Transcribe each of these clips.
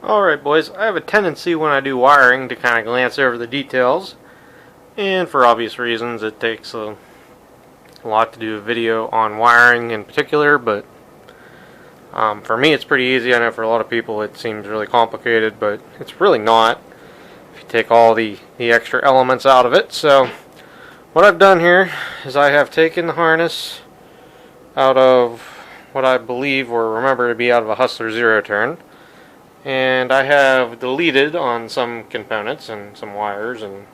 Alright boys, I have a tendency when I do wiring to kind of glance over the details, and for obvious reasons it takes a lot to do a video on wiring in particular, but for me it's pretty easy. I know for a lot of people it seems really complicated, but it's really not if you take all the extra elements out of it. So what I've done here is I have taken the harness out of what I believe or remember to be out of a Hustler zero turn, and I have deleted on some components and some wires, and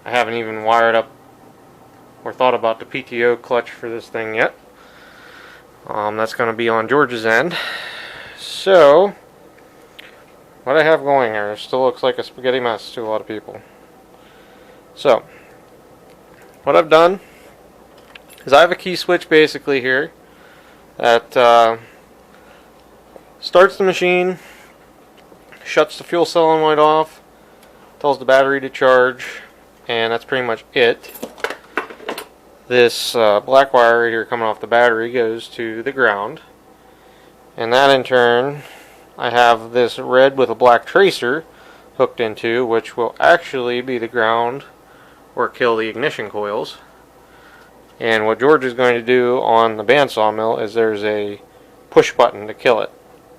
I haven't even wired up or thought about the PTO clutch for this thing yet. That's going to be on George's end. So what I have going here still looks like a spaghetti mess to a lot of people. So what I've done is I have a key switch basically here that starts the machine, shuts the fuel solenoid off, tells the battery to charge, and that's pretty much it. This black wire right here coming off the battery goes to the ground, and that in turn I have this red with a black tracer hooked into, which will actually be the ground or kill the ignition coils. And what George is going to do on the bandsaw mill is there's a push button to kill it.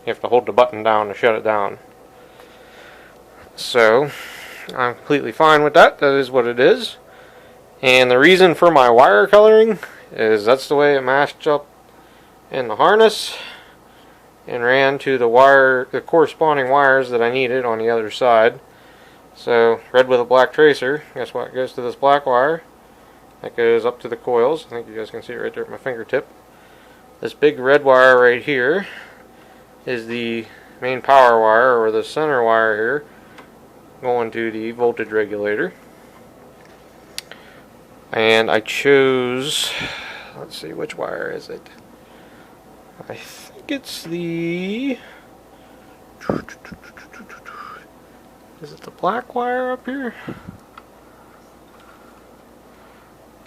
You have to hold the button down to shut it down. So I'm completely fine with that. That is what it is. And the reason for my wire coloring is that's the way it matched up in the harness and ran to the corresponding wires that I needed on the other side. So red with a black tracer, guess what? It goes to this black wire. That goes up to the coils. I think you guys can see it right there at my fingertip. This big red wire right here is the main power wire, or the center wire here, going to the voltage regulator. And I chose, let's see, which wire is it? I think it's the, is it the black wire up here?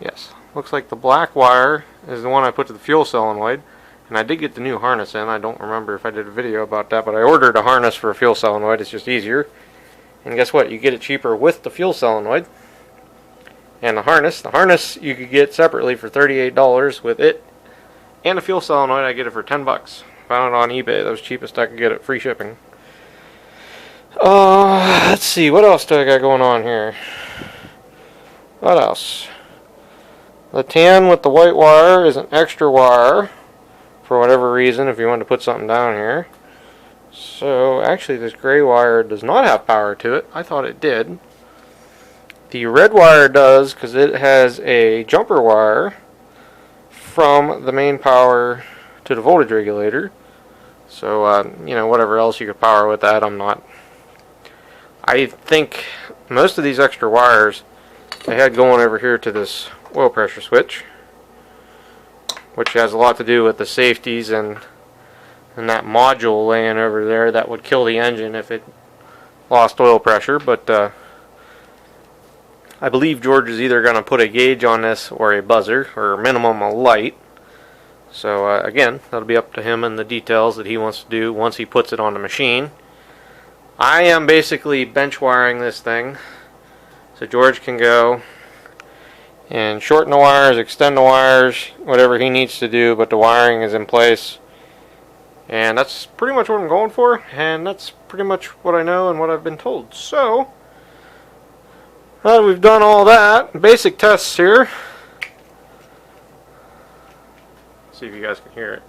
Yes, looks like the black wire is the one I put to the fuel solenoid, and I did get the new harness in. I don't remember if I did a video about that, but I ordered a harness for a fuel solenoid. It's just easier. And guess what? You get it cheaper with the fuel solenoid and the harness you could get separately for $38 with it and the fuel solenoid. I get it for 10 bucks. Found it on eBay. That was cheapest I could get it, free shipping. Let's see, what else do I got going on here? What else? The tan with the white wire is an extra wire for whatever reason, if you want to put something down here. So actually this gray wire does not have power to it. I thought it did. The red wire does, because it has a jumper wire from the main power to the voltage regulator. So you know, whatever else you could power with that, I think most of these extra wires I had going over here to this oil pressure switch, which has a lot to do with the safeties and that module laying over there that would kill the engine if it lost oil pressure. But I believe George is either going to put a gauge on this or a buzzer, or minimum a light. So again, that'll be up to him and the details that he wants to do once he puts it on the machine. I am basically bench wiring this thing so George can go and shorten the wires, extend the wires, whatever he needs to do, but the wiring is in place. And that's pretty much what I'm going for, and that's pretty much what I know and what I've been told. So now that we've done all that, basic tests here. See if you guys can hear it.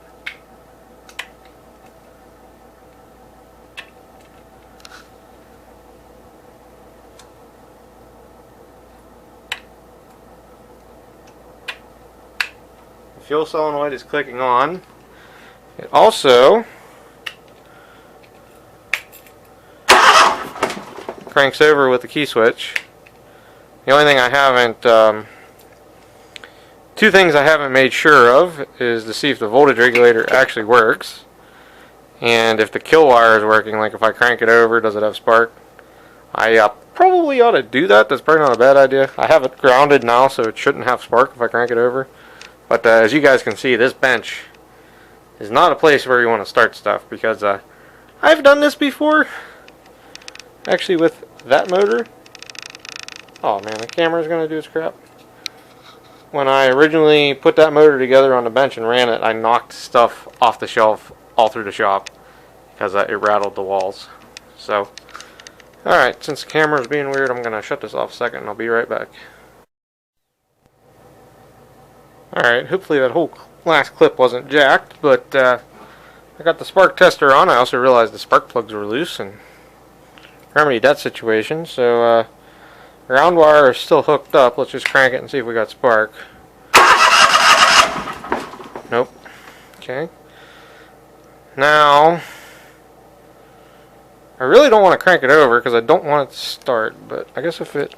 The fuel solenoid is clicking on. It also cranks over with the key switch. The only thing I haven't, two things I haven't made sure of is to see if the voltage regulator actually works, and if the kill wire is working. Like if I crank it over, does it have spark? I probably ought to do that. That's probably not a bad idea. I have it grounded now, so it shouldn't have spark if I crank it over. But as you guys can see, this bench is not a place where you want to start stuff, because I've done this before, actually with that motor. Oh man, the camera's gonna do its crap. When I originally put that motor together on the bench and ran it, I knocked stuff off the shelf all through the shop because it rattled the walls. So, alright, since the camera's being weird, I'm gonna shut this off a second and I'll be right back. Alright, hopefully that whole last clip wasn't jacked, but I got the spark tester on. I also realized the spark plugs were loose and remedied that situation. So ground wire is still hooked up. Let's just crank it and see if we got spark. Nope. Okay. Now, I really don't want to crank it over because I don't want it to start. But I guess if it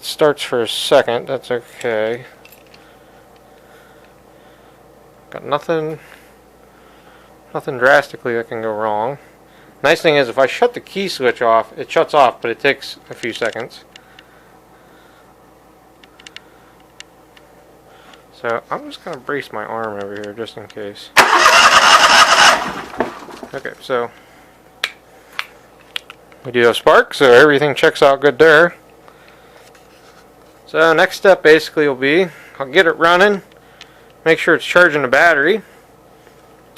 starts for a second, that's okay. Got nothing drastically that can go wrong. Nice thing is if I shut the key switch off, it shuts off, but it takes a few seconds. So I'm just going to brace my arm over here just in case. Okay, so we do have spark, so everything checks out good there. So next step basically will be, I'll get it running, make sure it's charging the battery.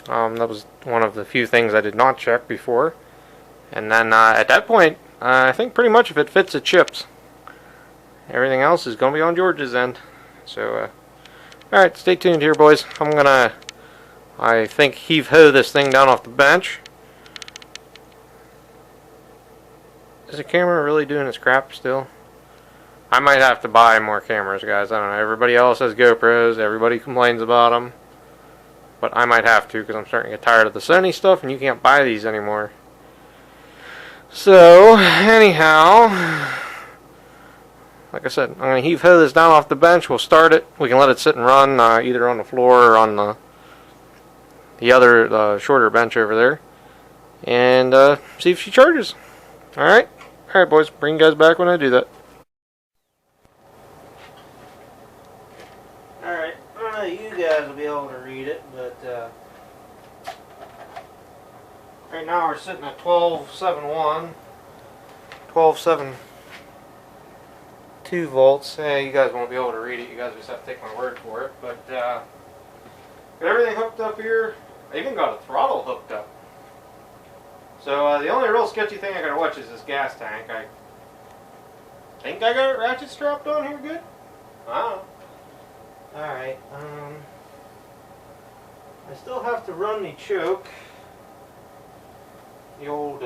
That was one of the few things I did not check before. And then at that point, I think pretty much if it fits, it chips. Everything else is going to be on George's end. So, alright, stay tuned here, boys. I'm going to, I think, heave-ho this thing down off the bench. Is the camera really doing its crap still? I might have to buy more cameras, guys. I don't know. Everybody else has GoPros. Everybody complains about them. But I might have to because I'm starting to get tired of the Sony stuff and you can't buy these anymore. So, anyhow, like I said, I'm going to heave-ho this down off the bench. We'll start it. We can let it sit and run either on the floor or on the other shorter bench over there. And see if she charges. Alright? Alright, boys. Bring you guys back when I do that. Alright. I don't know if you guys will be able to read it, but right now we're sitting at 12.71, 12.72 volts. You guys won't be able to read it. You guys just have to take my word for it. But got everything hooked up here. I even got a throttle hooked up. So the only real sketchy thing I gotta watch is this gas tank. I think I got it ratchet strapped on here good. I don't know. Alright, I still have to run the choke, the old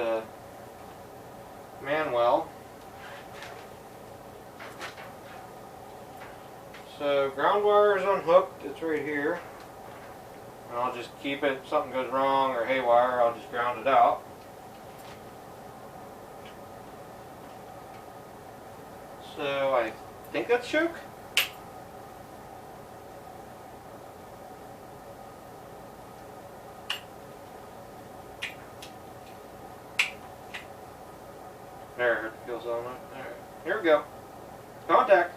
Manuel. So ground wire is unhooked, it's right here. And I'll just keep it, if something goes wrong or haywire, I'll just ground it out. So I think that's choke. There, it feels on it. Alright, here we go. Contact.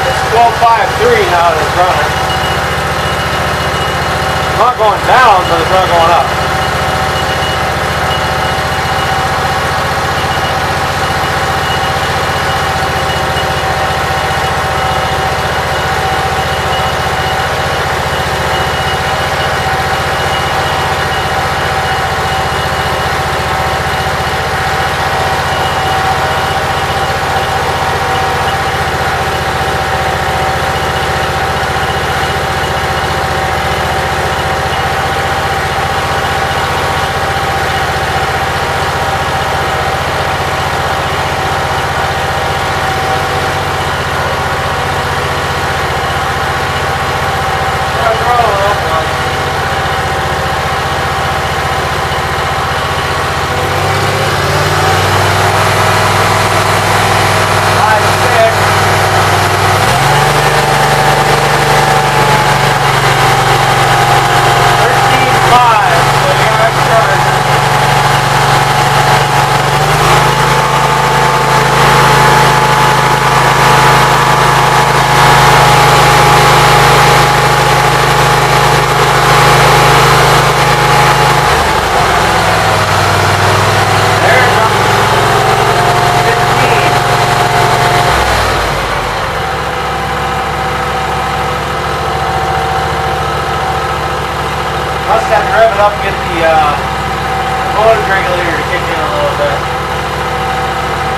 It's 12.53 now that it's running. It's not going down, but it's not going up. up and get the voltage regulator to kick in a little bit.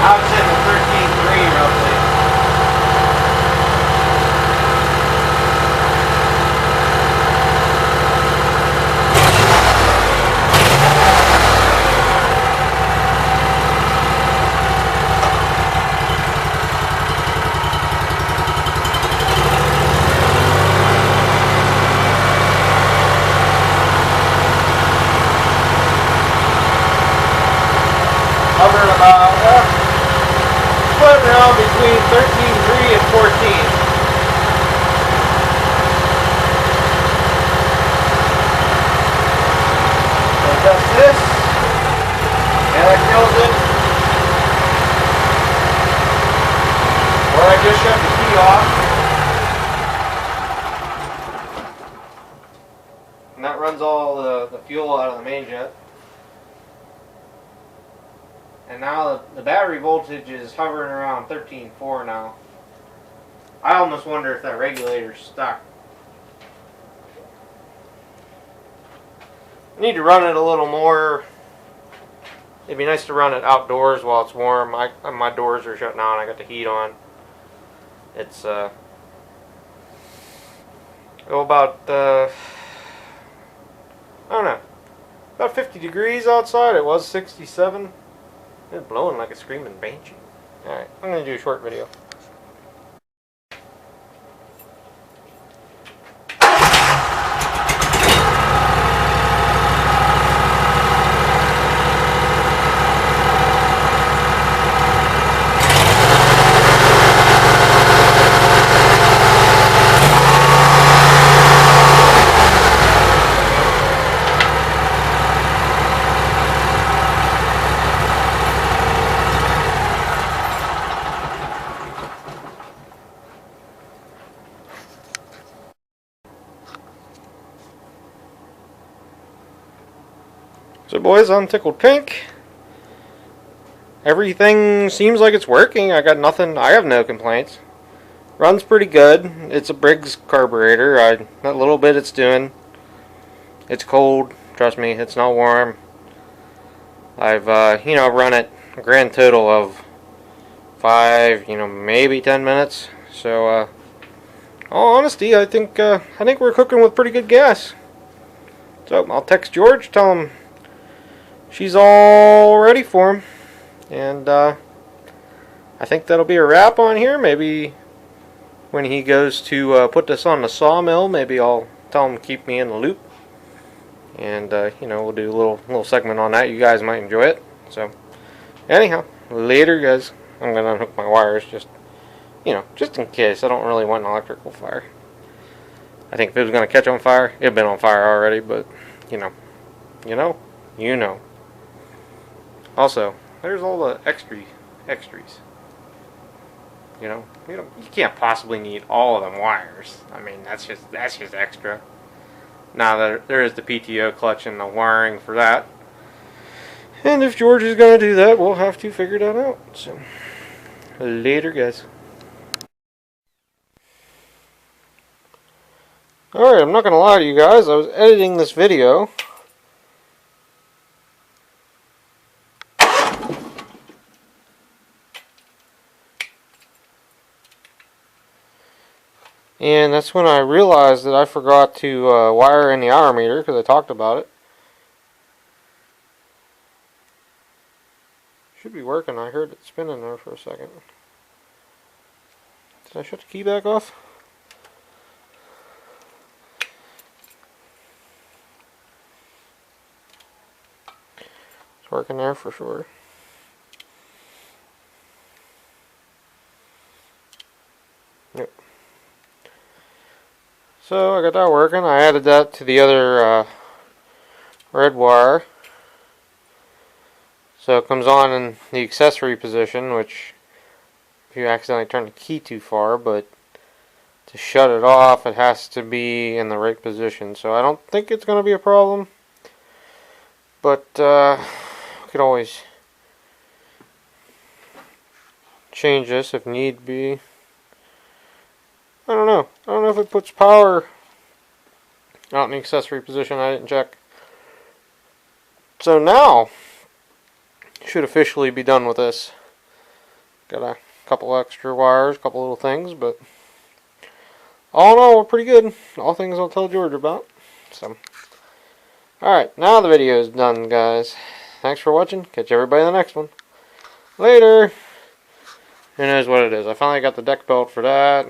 Now it's sitting at 13.3 roughly. Hovering about, split around between 13.3 and 14. So adjust this, and that kills it. Or I just shut the key off. And that runs all the fuel out of the main jet. And now the battery voltage is hovering around 13.4 now. I almost wonder if that regulator's stuck. I need to run it a little more. It'd be nice to run it outdoors while it's warm. My doors are shut down. I got the heat on. It's about I don't know, about 50 degrees outside. It was 67. It's blowing like a screaming banshee. Alright, I'm going to do a short video. So boys, I'm tickled pink. Everything seems like it's working. I have no complaints. Runs pretty good. It's a Briggs carburetor. That little bit it's doing. It's cold. Trust me, it's not warm. I've run it a grand total of 5, maybe 10 minutes. So, all honesty, I think we're cooking with pretty good gas. So I'll text George, tell him she's all ready for him, and I think that'll be a wrap on here. Maybe when he goes to put this on the sawmill, maybe I'll tell him to keep me in the loop, and we'll do a little segment on that. You guys might enjoy it. So anyhow, later guys. I'm gonna unhook my wires just in case. I don't really want an electrical fire. I think if it was gonna catch on fire, it'd been on fire already, but you know. Also, there's all the extras. You can't possibly need all of them wires. I mean, that's just extra. Now there is the PTO clutch and the wiring for that. And if George is going to do that, we'll have to figure that out. So, later, guys. Alright, I'm not going to lie to you guys. I was editing this video. And that's when I realized that I forgot to wire in the hour meter, because I talked about it. Should be working. I heard it spinning there for a second. Did I shut the key back off? It's working there for sure. Yep. So I got that working. I added that to the other red wire. So it comes on in the accessory position, which if you accidentally turn the key too far, but to shut it off it has to be in the right position. So I don't think it's going to be a problem. But we could always change this if need be. I don't know if it puts power out in the accessory position. I didn't check. So now, should officially be done with this. Got a couple extra wires, a couple little things, but all in all, we're pretty good. All things I'll tell George about. So, alright, now the video is done, guys. Thanks for watching. Catch everybody in the next one. Later! Who knows what it is. I finally got the deck belt for that.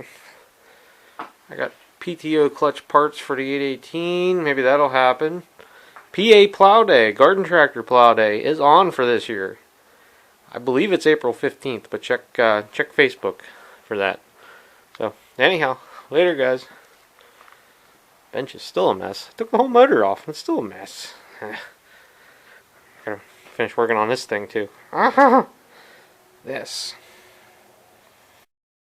I got PTO clutch parts for the 818. Maybe that'll happen. PA Plow Day, Garden Tractor Plow Day, is on for this year. I believe it's April 15th, but check Facebook for that. So, anyhow, later, guys. Bench is still a mess. I took the whole motor off, and it's still a mess. Gotta finish working on this thing, too. This.